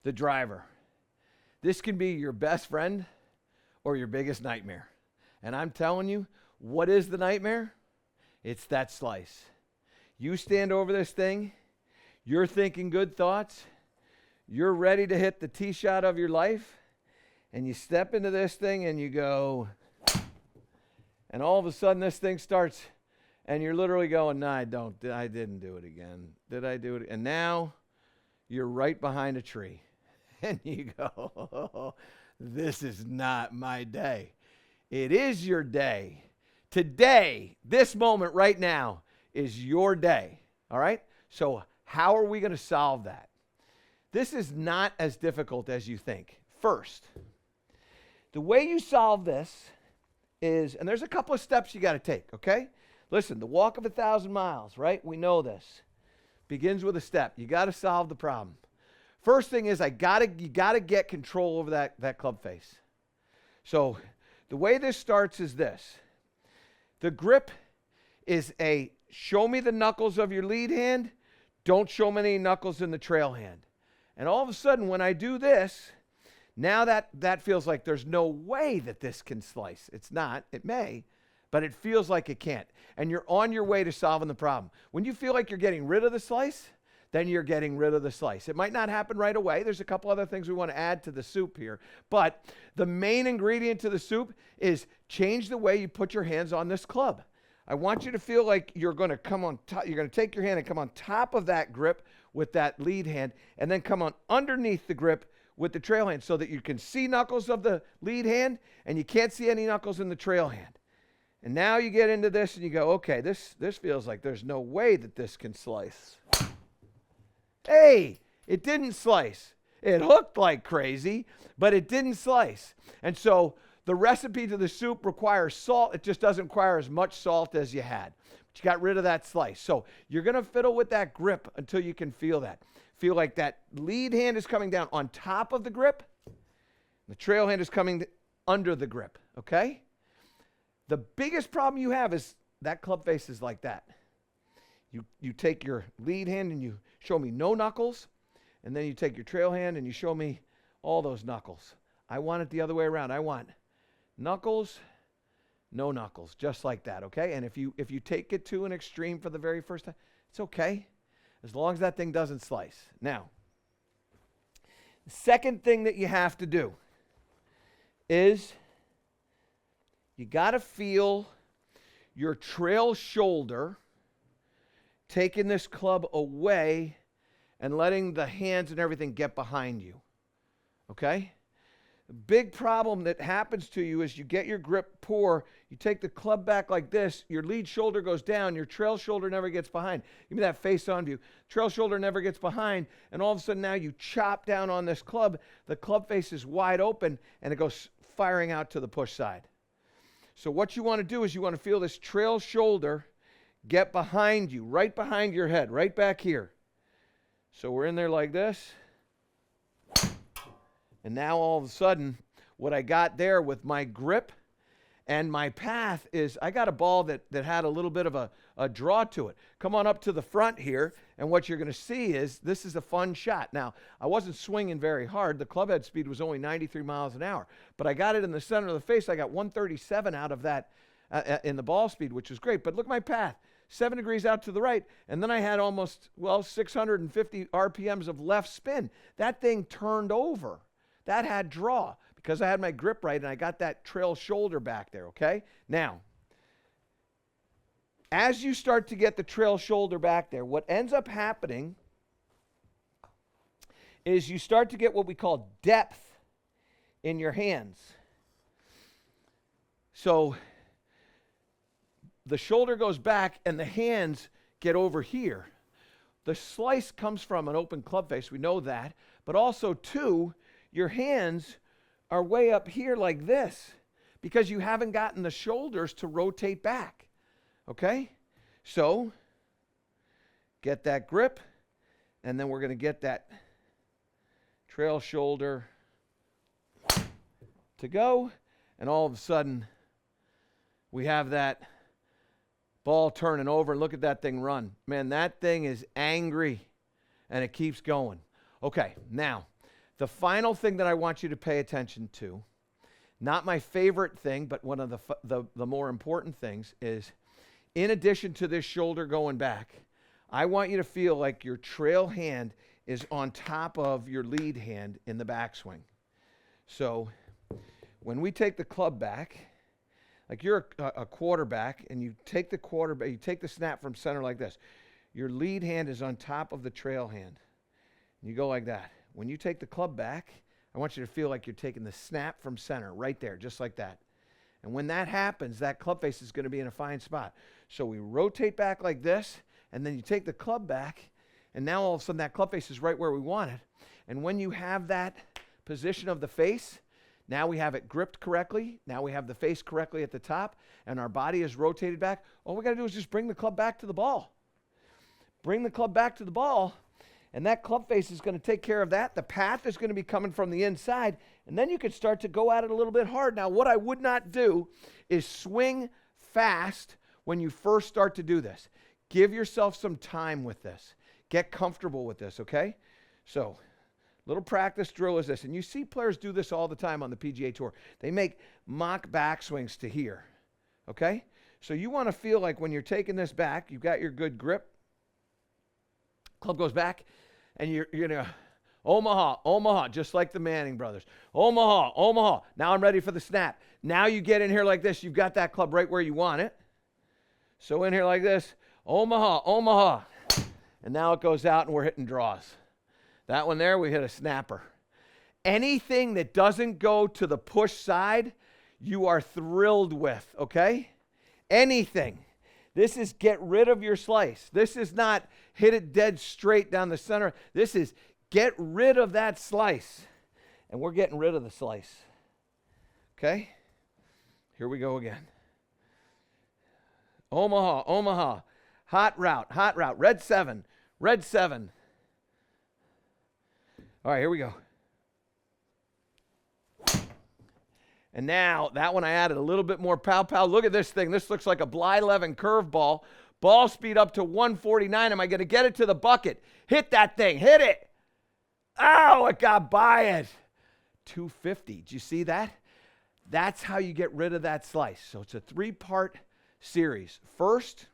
the driver. This can be your best friend or your biggest nightmare. And I'm telling you, what is the nightmare? It's that slice. You stand over this thing, you're thinking good thoughts, you're ready to hit the tee shot of your life, and you step into this thing and you go, and all of a sudden this thing starts, and you're literally going, no, I didn't do it again. Did I do it? And now you're right behind a tree. And you go, oh, this is not my day. It is your day. Today, this moment right now is your day. All right? So how are we going to solve that? This is not as difficult as you think. First, the way you solve this is, and there's a couple of steps you got to take, okay? Listen, the walk of 1,000 miles, right? We know this. Begins with a step. You got to solve the problem. First thing is you got to get control over that club face. So the way this starts is this. The grip is a show me the knuckles of your lead hand, don't show me any knuckles in the trail hand. And all of a sudden when I do this, now that feels like there's no way that this can slice. It's not. It may, but it feels like it can't. And you're on your way to solving the problem. When you feel like you're getting rid of the slice, then you're getting rid of the slice. It might not happen right away. There's a couple other things we want to add to the soup here. But the main ingredient to the soup is change the way you put your hands on this club. I want you to feel like you're going to come on top. You're going to take your hand and come on top of that grip with that lead hand, and then come on underneath the grip with the trail hand so that you can see knuckles of the lead hand and you can't see any knuckles in the trail hand. And now you get into this and you go, okay, this feels like there's no way that this can slice. Hey, it didn't slice. It hooked like crazy, but it didn't slice. And so the recipe to the soup requires salt. It just doesn't require as much salt as you had. But you got rid of that slice. So you're going to fiddle with that grip until you can feel that. Feel like that lead hand is coming down on top of the grip. The trail hand is coming under the grip, okay? The biggest problem you have is that club face is like that. You take your lead hand and you show me no knuckles, and then you take your trail hand and you show me all those knuckles. I want it the other way around. I want knuckles, no knuckles, just like that, okay? And if you take it to an extreme for the very first time, it's okay, as long as that thing doesn't slice. Now, the second thing that you have to do is you got to feel your trail shoulder taking this club away and letting the hands and everything get behind you, okay? The big problem that happens to you is you get your grip poor, you take the club back like this, your lead shoulder goes down, your trail shoulder never gets behind. Give me that face on view. Trail shoulder never gets behind, and all of a sudden now you chop down on this club, the club face is wide open, and it goes firing out to the push side. So what you want to do is you want to feel this trail shoulder get behind you, right behind your head, right back here. So we're in there like this. And now all of a sudden, what I got there with my grip and my path is I got a ball that had a little bit of a draw to it. Come on up to the front here, and what you're going to see is this is a fun shot. Now, I wasn't swinging very hard. The club head speed was only 93 miles an hour. But I got it in the center of the face. I got 137 out of that in the ball speed, which was great. But look at my path. 7 degrees out to the right, and then I had almost, 650 RPMs of left spin. That thing turned over. That had draw because I had my grip right and I got that trail shoulder back there, okay? Now, as you start to get the trail shoulder back there, what ends up happening is you start to get what we call depth in your hands. So the shoulder goes back and the hands get over here. The slice comes from an open club face, we know that, but also too, your hands are way up here like this because you haven't gotten the shoulders to rotate back, okay? So, get that grip, and then we're going to get that trail shoulder to go, and all of a sudden, we have that ball turning over. Look at that thing run. Man, that thing is angry, and it keeps going. Okay, now, The final thing that I want you to pay attention to, not my favorite thing, but one of the more important things is, in addition to this shoulder going back, I want you to feel like your trail hand is on top of your lead hand in the backswing. So when we take the club back, like you're a quarterback and you take the snap from center like this. Your lead hand is on top of the trail hand. You go like that. When you take the club back, I want you to feel like you're taking the snap from center right there, just like that. And when that happens, that club face is going to be in a fine spot. So we rotate back like this, and then you take the club back, and now all of a sudden that club face is right where we want it. And when you have that position of the face, now we have it gripped correctly. Now we have the face correctly at the top, and our body is rotated back. All we got to do is just bring the club back to the ball. Bring the club back to the ball, and that club face is going to take care of that. The path is going to be coming from the inside, and then you can start to go at it a little bit hard. Now, what I would not do is swing fast when you first start to do this. Give yourself some time with this. Get comfortable with this, okay? So, little practice drill is this, and you see players do this all the time on the PGA Tour. They make mock backswings to here, okay? So you want to feel like when you're taking this back, you've got your good grip. Club goes back, and you're going to Omaha, Omaha, just like the Manning brothers. Omaha, Omaha. Now I'm ready for the snap. Now you get in here like this. You've got that club right where you want it. So in here like this, Omaha, Omaha. And now it goes out, and we're hitting draws. That one there, we hit a snapper. Anything that doesn't go to the push side, you are thrilled with, okay? Anything. This is get rid of your slice. This is not hit it dead straight down the center. This is get rid of that slice. And we're getting rid of the slice. Okay? Here we go again. Omaha, Omaha. Hot route, hot route. Red 7, red 7. All right, here we go. And now, that one I added a little bit more pow-pow. Look at this thing. This looks like a Blyleven curveball. Ball speed up to 149. Am I going to get it to the bucket? Hit that thing. Hit it. Oh, it got by it. 250. Did you see that? That's how you get rid of that slice. So it's a 3-part series. First,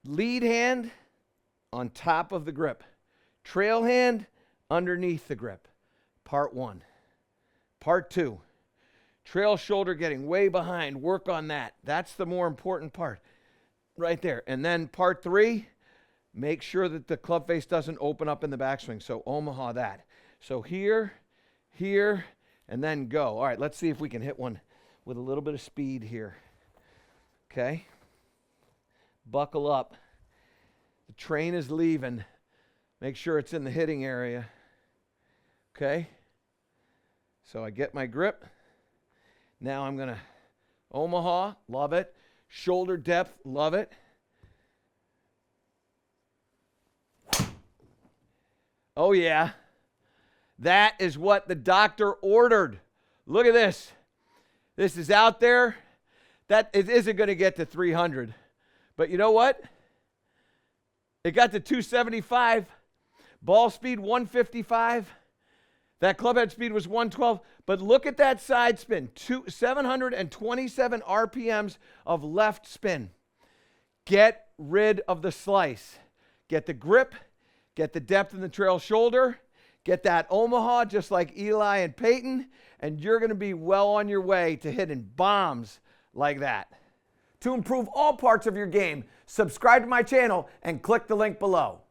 lead hand on top of the grip. Trail hand underneath the grip. Part 1. Part 2, trail shoulder getting way behind. Work on that. That's the more important part right there. And then part 3, make sure that the club face doesn't open up in the backswing. So Omaha that. So here, here, and then go. All right, let's see if we can hit one with a little bit of speed here. Okay. Buckle up. The train is leaving. Make sure it's in the hitting area. Okay. So I get my grip. Now I'm going to Omaha, love it. Shoulder depth, love it. Oh yeah. That is what the doctor ordered. Look at this. This is out there. That it isn't going to get to 300. But you know what? It got to 275. Ball speed 155. That club head speed was 112, but look at that side spin, 727 RPMs of left spin. Get rid of the slice. Get the grip, get the depth in the trail shoulder, get that Omaha just like Eli and Peyton, and you're going to be well on your way to hitting bombs like that. To improve all parts of your game, subscribe to my channel and click the link below.